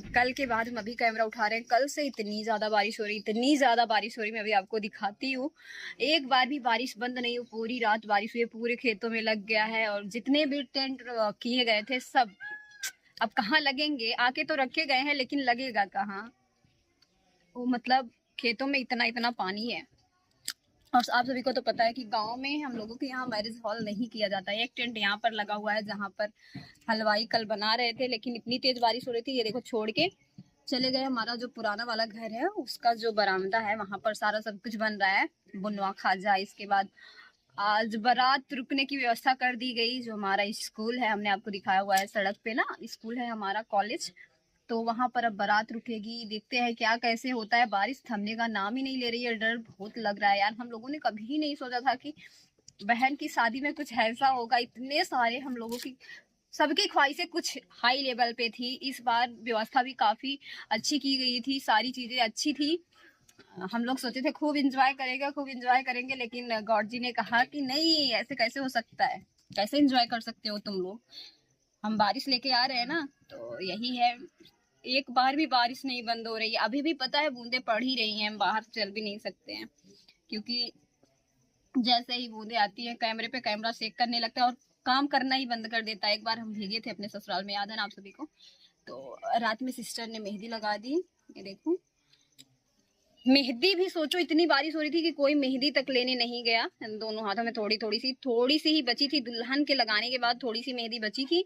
कल के बाद हम अभी कैमरा उठा रहे हैं। कल से इतनी ज़्यादा बारिश हो रही, इतनी ज़्यादा बारिश हो रही, मैं अभी आपको दिखाती हूँ। एक बार भी बारिश बंद नहीं हुई, पूरी रात बारिश हुई है, पूरे खेतों में लग गया है। और जितने भी टेंट किए गए थे सब अब कहाँ लगेंगे, आके तो रखे गए हैं लेकिन लगेगा कहाँ। वो मतलब खेतों में इतना इतना पानी है। और आप सभी को तो पता है कि गांव में हम लोगों के यहाँ मैरिज हॉल नहीं किया जाता है। एक टेंट यहाँ पर लगा हुआ है जहाँ पर हलवाई कल बना रहे थे, लेकिन इतनी तेज बारिश हो रही थी, ये देखो छोड़ के चले गए। हमारा जो पुराना वाला घर है उसका जो बरामदा है वहां पर सारा सब कुछ बन रहा है, बुनवा खाजा। इसके बाद आज बारात रुकने की व्यवस्था कर दी गई। जो हमारा स्कूल है, हमने आपको दिखाया हुआ है सड़क पे ना, स्कूल है हमारा कॉलेज, तो वहां पर अब बारात रुकेगी। देखते हैं क्या कैसे होता है। बारिश थमने का नाम ही नहीं ले रही है, डर बहुत लग रहा है यार। हम लोगों ने कभी नहीं सोचा था कि बहन की शादी में कुछ ऐसा होगा। इतने सारे हम लोगों की सबकी ख्वाहिशें कुछ हाई लेवल पे थी। इस बार व्यवस्था भी काफी अच्छी की गई थी, सारी चीजें अच्छी थी। हम लोग सोचे थे खूब एंजॉय करेंगे, खूब एंजॉय करेंगे, लेकिन गॉड जी ने कहा कि नहीं, ऐसे कैसे हो सकता है, कैसे एंजॉय कर सकते हो तुम लोग, हम बारिश लेके आ रहे हैं ना। तो यही है, एक बार भी बारिश नहीं बंद हो रही है। अभी भी पता है बूंदे पड़ ही रही हैं, हम बाहर चल भी नहीं सकते हैं, क्योंकि जैसे ही बूंदे आती है कैमरे पे कैमरा शेक करने लगता है और काम करना ही बंद कर देता है। एक बार हम भीगे थे अपने ससुराल में, याद है ना आप सभी को। तो रात में सिस्टर ने मेहंदी लगा दी, ये देखो मेहंदी भी, सोचो इतनी बारिश हो रही थी कि कोई मेहंदी तक लेने नहीं गया। दोनों हाथों में थोड़ी थोड़ी सी ही बची थी, दुल्हन के लगाने के बाद थोड़ी सी मेहंदी बची थी।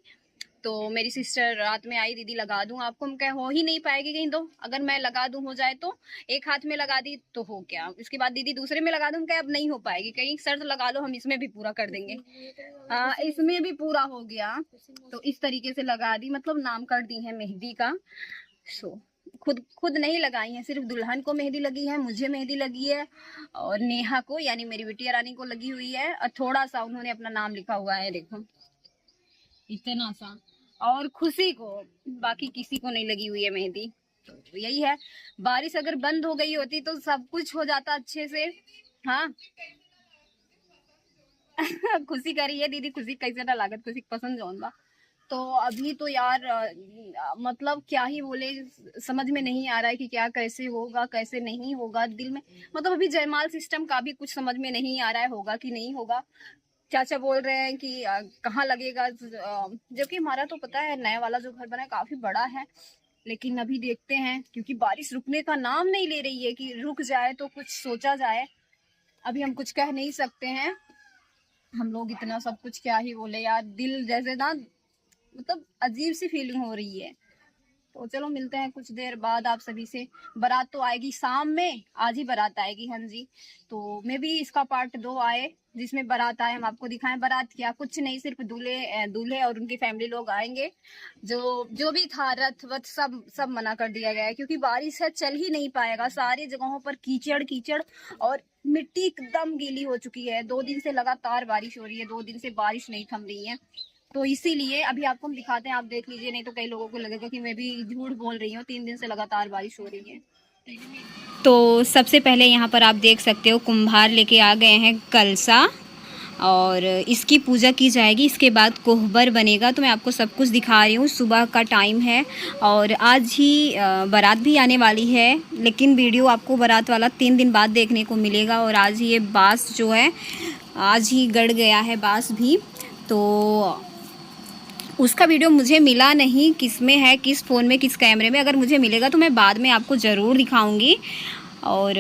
तो मेरी सिस्टर रात में आई, दीदी लगा दूं आपको। हम कहे हो ही नहीं पाएगी कहीं, तो अगर मैं लगा दूं हो जाए तो। एक हाथ में लगा दी तो हो क्या, इसके बाद दीदी दूसरे में लगा दूं, कहे अब नहीं हो पाएगी, कहीं शर्त लगा लो हम इसमें भी पूरा कर देंगे। हाँ, इसमें भी पूरा हो गया। तो इस तरीके से लगा दी, मतलब नाम कर दी है मेहंदी का। सो खुद खुद नहीं लगाई है, सिर्फ दुल्हन को मेहंदी लगी है, मुझे मेहंदी लगी है, और नेहा को यानी मेरी बिटिया रानी को लगी हुई है। और थोड़ा सा उन्होंने अपना नाम लिखा हुआ है, देखो इतना सा। और खुशी को, बाकी किसी को नहीं लगी हुई है मेहंदी। तो यही है, बारिश अगर बंद हो गई होती तो सब कुछ हो जाता अच्छे से। हाँ खुशी करी है दीदी, खुशी कैसे ना लागत, खुशी पसंद जौन बा। तो अभी तो यार मतलब क्या ही बोले, समझ में नहीं आ रहा है कि क्या कैसे होगा कैसे नहीं होगा। दिल में मतलब अभी जयमाल सिस्टम का भी कुछ समझ में नहीं आ रहा है, होगा कि नहीं होगा। चाचा बोल रहे हैं कि कहाँ लगेगा, जबकि हमारा तो पता है नया वाला जो घर बना है काफी बड़ा है। लेकिन अभी देखते हैं, क्योंकि बारिश रुकने का नाम नहीं ले रही है कि रुक जाए तो कुछ सोचा जाए। अभी हम कुछ कह नहीं सकते हैं, हम लोग इतना सब कुछ क्या ही बोले यार। दिल जैसे ना, मतलब अजीब सी फीलिंग हो रही है। तो चलो मिलते हैं कुछ देर बाद आप सभी से। बारात तो आएगी शाम में, आज ही बारात आएगी, हाँ जी। तो मे भी इसका पार्ट 2 आए, जिसमें बारात आए, हम आपको दिखाएं। बारात क्या कुछ नहीं, सिर्फ दूल्हे दूल्हे और उनकी फैमिली लोग आएंगे। जो जो भी था रथ वथ सब सब मना कर दिया गया है, क्योंकि बारिश है, चल ही नहीं पाएगा। सारी जगहों पर कीचड़ कीचड़ और मिट्टी एकदम गीली हो चुकी है। 2 दिन से लगातार बारिश हो रही है, 2 दिन से बारिश नहीं थम रही है। तो इसीलिए अभी आपको हम दिखाते हैं, आप देख लीजिए, नहीं तो कई लोगों को लगेगा कि मैं भी झूठ बोल रही हूँ। 3 दिन से लगातार बारिश हो रही है। तो सबसे पहले यहाँ पर आप देख सकते हो कुम्हार लेके आ गए हैं कलसा, और इसकी पूजा की जाएगी। इसके बाद कोहबर बनेगा। तो मैं आपको सब कुछ दिखा रही हूँ। सुबह का टाइम है और आज ही बारात भी आने वाली है, लेकिन वीडियो आपको बारात वाला 3 दिन बाद देखने को मिलेगा। और आज ये बाँस जो है आज ही गड़ गया है, बाँस भी। तो उसका वीडियो मुझे मिला नहीं, किस में है, किस फ़ोन में, किस कैमरे में। अगर मुझे मिलेगा तो मैं बाद में आपको ज़रूर दिखाऊंगी। और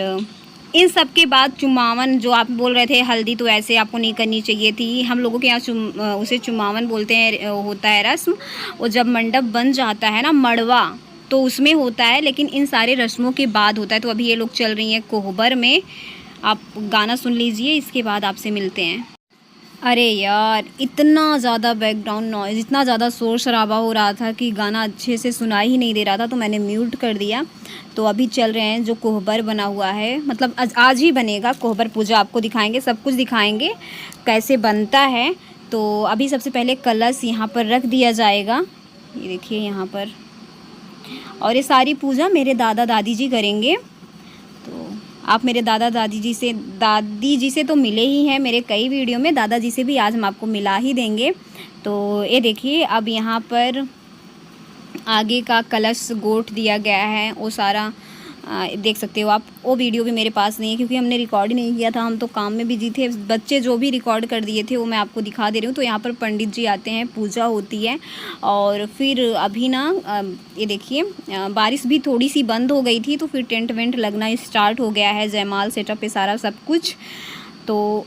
इन सब के बाद चुमावन, जो आप बोल रहे थे हल्दी तो ऐसे आपको नहीं करनी चाहिए थी। हम लोगों के यहाँ उसे चुमावन बोलते हैं, होता है रस्म। और जब मंडप बन जाता है ना, मड़वा, तो उसमें होता है, लेकिन इन सारे रस्मों के बाद होता है। तो अभी ये लोग चल रही हैं कोहबर में। आप गाना सुन लीजिए, इसके बाद आपसे मिलते हैं। अरे यार, इतना ज़्यादा बैकग्राउंड नॉइज़, इतना ज़्यादा शोर शराबा हो रहा था कि गाना अच्छे से सुनाई ही नहीं दे रहा था, तो मैंने म्यूट कर दिया। तो अभी चल रहे हैं, जो कोहबर बना हुआ है, मतलब आज ही बनेगा कोहबर। पूजा आपको दिखाएंगे, सब कुछ दिखाएंगे कैसे बनता है। तो अभी सबसे पहले कलश यहाँ पर रख दिया जाएगा, ये देखिए यहाँ पर। और ये सारी पूजा मेरे दादा दादी जी करेंगे। तो आप मेरे दादा दादी जी से तो मिले ही हैं मेरे कई वीडियो में, दादाजी से भी आज हम आपको मिला ही देंगे। तो ये देखिए, अब यहाँ पर आगे का कलश गोट दिया गया है वो सारा देख सकते हो आप। वो वीडियो भी मेरे पास नहीं है क्योंकि हमने रिकॉर्ड ही नहीं किया था, हम तो काम में बिजी थे। बच्चे जो भी रिकॉर्ड कर दिए थे वो मैं आपको दिखा दे रही हूँ। तो यहाँ पर पंडित जी आते हैं, पूजा होती है और फिर अभी ना ये देखिए बारिश भी थोड़ी सी बंद हो गई थी तो फिर टेंट वेंट लगना स्टार्ट हो गया है, जयमाल सेटअप पे सारा सब कुछ। तो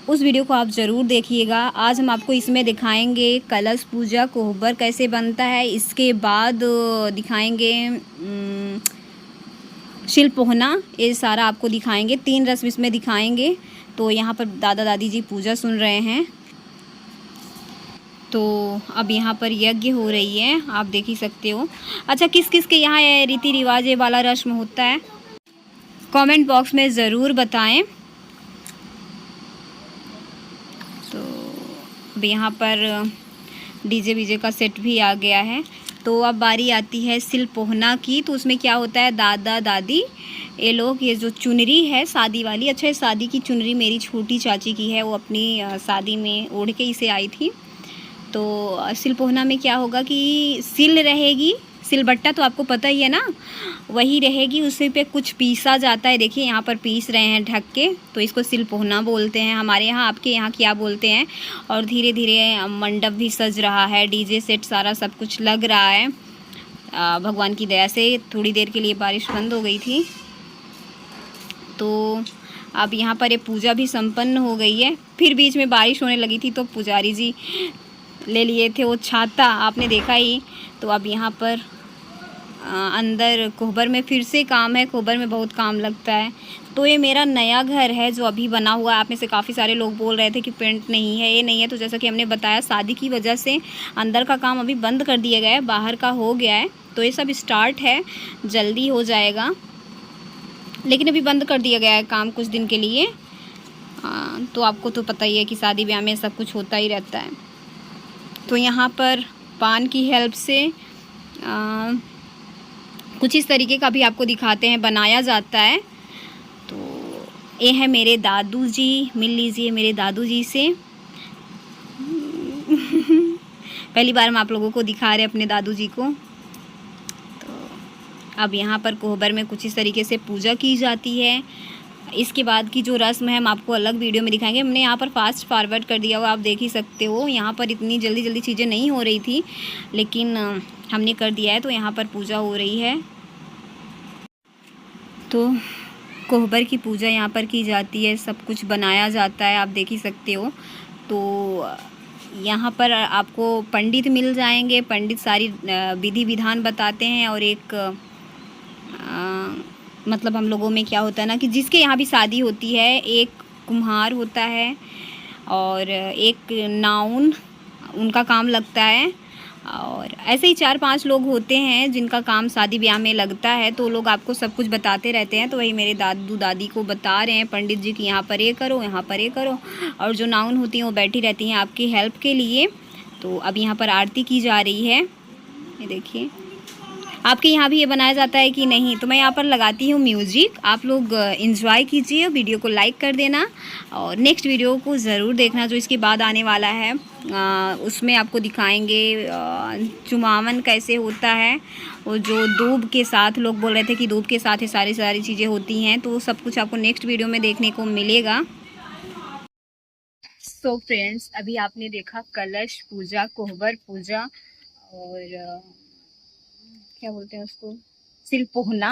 उस वीडियो को आप ज़रूर देखिएगा। आज हम आपको इसमें दिखाएंगे कलश पूजा कोहबर कैसे बनता है, इसके बाद दिखाएंगे शिल पोहना, ये सारा आपको दिखाएंगे। 3 रस्म इसमें दिखाएंगे। तो यहाँ पर दादा दादी जी पूजा सुन रहे हैं। तो अब यहाँ पर यज्ञ हो रही है, आप देख ही सकते हो। अच्छा, किस किस के यहाँ रीति रिवाज ये वाला रस्म होता है कमेंट बॉक्स में ज़रूर बताएं। तो अब यहाँ पर डीजे वीजे का सेट भी आ गया है। तो अब बारी आती है सिल पोहना की। तो उसमें क्या होता है, दादा दादी ये लोग ये जो चुनरी है शादी वाली, अच्छा शादी की चुनरी मेरी छोटी चाची की है, वो अपनी शादी में ओढ़ के इसे आई थी। तो सिल पोहना में क्या होगा कि सिल रहेगी, सिलबट्टा तो आपको पता ही है ना, वही रहेगी, उसी पे कुछ पीसा जाता है। देखिए यहाँ पर पीस रहे हैं ढक के, तो इसको सिल पोहना बोलते हैं हमारे यहाँ। आपके यहाँ क्या बोलते हैं? और धीरे धीरे मंडप भी सज रहा है, डीजे सेट सारा सब कुछ लग रहा है। भगवान की दया से थोड़ी देर के लिए बारिश बंद हो गई थी। तो अब यहाँ पर ये पूजा भी संपन्न हो गई है। फिर बीच में बारिश होने लगी थी तो पुजारी जी ले लिए थे वो छाता, आपने देखा ही। तो अब यहाँ पर अंदर कोहबर में फिर से काम है, कोहबर में बहुत काम लगता है। तो ये मेरा नया घर है जो अभी बना हुआ है। आप में से काफ़ी सारे लोग बोल रहे थे कि पेंट नहीं है, ये नहीं है। तो जैसा कि हमने बताया, शादी की वजह से अंदर का काम अभी बंद कर दिया गया है, बाहर का हो गया है। तो ये सब स्टार्ट है, जल्दी हो जाएगा, लेकिन अभी बंद कर दिया गया है काम कुछ दिन के लिए। तो आपको तो पता ही है कि शादी ब्याह में सब कुछ होता ही रहता है। तो यहाँ पर पान की हेल्प से कुछ इस तरीके का भी आपको दिखाते हैं, बनाया जाता है। तो ये है मेरे दादू जी, मिल लीजिए मेरे दादू जी से। पहली बार हम आप लोगों को दिखा रहे हैं अपने दादू जी को। तो अब यहाँ पर कोहबर में कुछ इस तरीके से पूजा की जाती है। इसके बाद की जो रस्म है हम आपको अलग वीडियो में दिखाएंगे। हमने यहाँ पर फास्ट फॉरवर्ड कर दिया हुआ, आप देख ही सकते हो। यहाँ पर इतनी जल्दी जल्दी चीज़ें नहीं हो रही थी, लेकिन हमने कर दिया है। तो यहाँ पर पूजा हो रही है। तो कोहबर की पूजा यहाँ पर की जाती है, सब कुछ बनाया जाता है, आप देख ही सकते हो। तो यहाँ पर आपको पंडित मिल जाएंगे, पंडित सारी विधि विधान बताते हैं। और एक मतलब हम लोगों में क्या होता है ना कि जिसके यहाँ भी शादी होती है, एक कुम्हार होता है और एक नाउन उनका काम लगता है। और ऐसे ही 4-5 लोग होते हैं जिनका काम शादी ब्याह में लगता है। तो लोग आपको सब कुछ बताते रहते हैं। तो वही मेरे दादू दादी को बता रहे हैं पंडित जी कि यहाँ पर ये करो, यहाँ पर ये करो। और जो नाउन होती हैं वो बैठी रहती हैं आपकी हेल्प के लिए। तो अब यहाँ पर आरती की जा रही है, ये देखिए। आपके यहाँ भी ये बनाया जाता है कि नहीं? तो मैं यहाँ पर लगाती हूँ म्यूजिक, आप लोग एंजॉय कीजिए, वीडियो को लाइक कर देना और नेक्स्ट वीडियो को ज़रूर देखना जो इसके बाद आने वाला है। उसमें आपको दिखाएंगे चुमावन कैसे होता है, और जो दूब के साथ, लोग बोल रहे थे कि दूब के साथ ये सारी चीज़ें होती हैं। तो सब कुछ आपको नेक्स्ट वीडियो में देखने को मिलेगा। सो फ्रेंड्स, अभी आपने देखा कलश पूजा, कोहबर पूजा और क्या बोलते हैं उसको, सिल पोहना।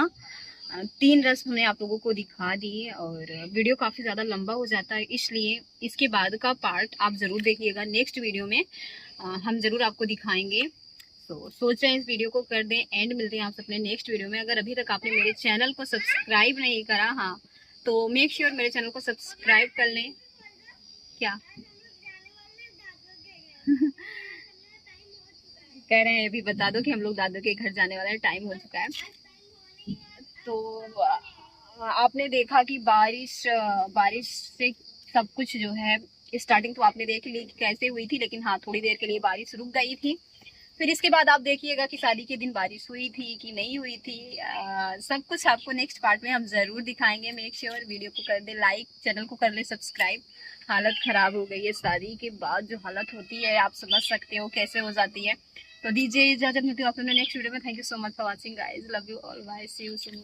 3 रस्म हमने आप लोगों को दिखा दी और वीडियो काफ़ी ज़्यादा लंबा हो जाता है, इसलिए इसके बाद का पार्ट आप ज़रूर देखिएगा। नेक्स्ट वीडियो में हम ज़रूर आपको दिखाएंगे। तो सोच रहे हैं इस वीडियो को कर दें एंड, मिलते हैं आपसे अपने नेक्स्ट वीडियो में। अगर अभी तक आपने मेरे चैनल को सब्सक्राइब नहीं करा, हाँ तो मेक श्योर मेरे चैनल को सब्सक्राइब कर लें। क्या कह रहे हैं, अभी बता दो कि हम लोग दादू के घर जाने वाला है, टाइम हो चुका है। तो आपने देखा कि बारिश से सब कुछ जो है, स्टार्टिंग तो आपने देख ली कैसे हुई थी, लेकिन हाँ थोड़ी देर के लिए बारिश रुक गई थी। फिर इसके बाद आप देखिएगा कि शादी के दिन बारिश हुई थी कि नहीं हुई थी। सब कुछ आपको नेक्स्ट पार्ट में हम ज़रूर दिखाएंगे। मेक श्योर वीडियो को कर दे लाइक, चैनल को कर ले सब्सक्राइब। हालत ख़राब हो गई है, शादी के बाद जो हालत होती है आप समझ सकते हो कैसे हो जाती है। तो दीजिए इजाजत, मिलती हूँ आपसे नेक्स्ट वीडियो में। Thank you so much for watching guys, love you all, bye, see you soon.